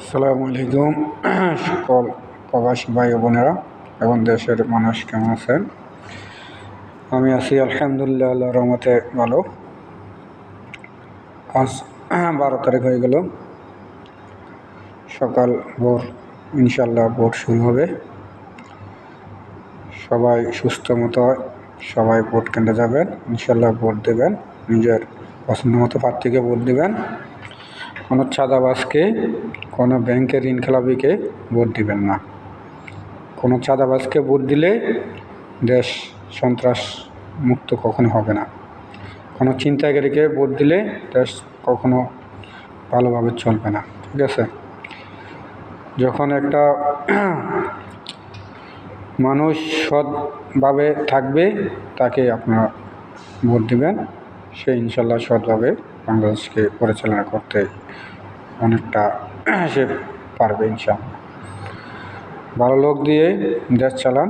আসসালামু আলাইকুম সকল প্রবাসী ভাই বোনেরা এবং দেশের মানুষ কেমন আছেন? আমি আছি আলহামদুলিল্লাহ, আল্লাহর রহমতে ভালো। আজ 12 তারিখ হয়ে গেল, সকাল ভোর ইনশাল্লাহ ভোট শুরু হবে। সবাই সুস্থ মতো সবাই ভোট কেন্দ্রে যাবেন, ইনশাল্লাহ ভোট দেবেন, নিজের পছন্দ মতো প্রার্থীকে ভোট দেবেন। কোনো চাঁদাবাজকে, কোনো ব্যাংকের ঋণ খেলাপিকে ভোট দিবেন না। কোনো চাঁদাবাজকে ভোট দিলে দেশ সন্ত্রাস মুক্ত কখনো হবে না। কোনো ছিনতাইকারীকে ভোট দিলে দেশ কখনো ভালোভাবে চলবে না। ঠিক আছে, যখন একটা মানুষ সৎভাবে থাকবে তাকে আপনারা ভোট দিবেন, সে ইনশাল্লাহ সৎভাবে বাংলাদেশকে পরিচালনা করতে অনেকটা সে পারবে ইনশাল্লাহ। ভালো লোক দিয়ে দেশ চালান,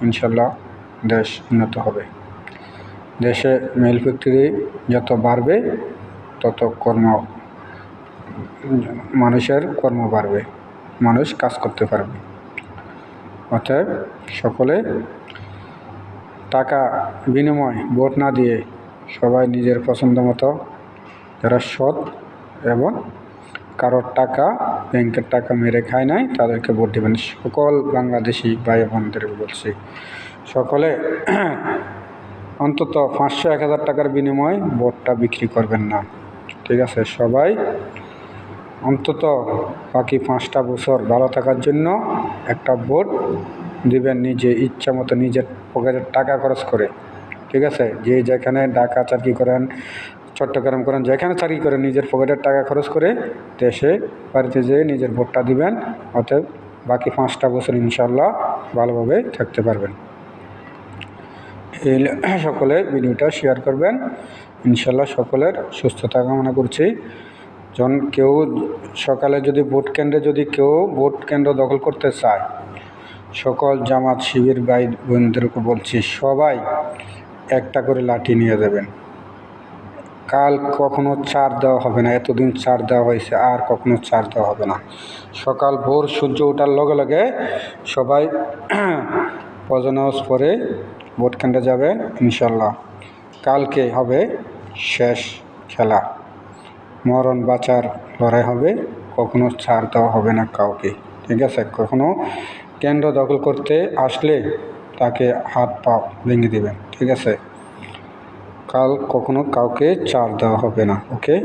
ইনশাল্লাহ দেশ উন্নত হবে। দেশে মিল ফ্যাক্টরি যত বাড়বে তত মানুষের কর্ম বাড়বে, মানুষ কাজ করতে পারবে। অতএব সকলে টাকা বিনিময় ভোট না দিয়ে সবাই নিজের পছন্দ মতো যারা সৎ এবং কারোর টাকা ব্যাংকের টাকা মেরে খায় নাই তাদেরকে ভোট দেবেন। সকল বাংলাদেশি ভাই বোনদের বলছি, সকলে অন্তত 500-1000 টাকার বিনিময়ে ভোটটা বিক্রি করবেন না। ঠিক আছে, সবাই অন্তত বাকি 5টা বছর ভালো থাকার জন্য একটা ভোট দিবেন, নিজে ইচ্ছা মতো নিজের পকেটের টাকা খরচ করে। ঠিক আছে, যে যেখানে ঢাকা চাকরি করেন, চট্টগ্রাম করেন, যেখানে চাকরি করেন, নিজের পকেটের টাকা খরচ করে দেশে বাড়িতে যেয়ে নিজের ভোটটা দিবেন। অতএব বাকি 5টা বছর ইনশাল্লাহ ভালোভাবে থাকতে পারবেন। এই সকলে ভিডিওটা শেয়ার করবেন, ইনশাল্লাহ সকলের সুস্থতা কামনা করছি। যখন কেউ সকালে যদি ভোট কেন্দ্র দখল করতে চায়, সকল জামাত শিবির ভাই বোনদেরকে বলছি সবাই একটা করে লাঠি নিয়ে যাবেন। কাল কখনো ছাড় দেওয়া হবে না, এতদিন ছাড় দেওয়া হয়েছে, আর কখনো ছাড় দেওয়া হবে না। সকাল ভোর সূর্য ওঠার লগে লগে সবাই ফজর নামাজ পড়ে ভোট কেন্দ্রে যাবেন ইনশাল্লাহ। কালকে হবে শেষ খেলা, মরণ বাঁচার লড়াই হবে, কখনো ছাড় দেওয়া হবে না কাউকে। ঠিক আছে, কখনো কেন্দ্র দখল করতে আসলে তাকে হাত পা ভেঙে দেবেন। ঠিক আছে, কাল কখনো কাউকে ছাড় দেওয়া হবে না। ওকে।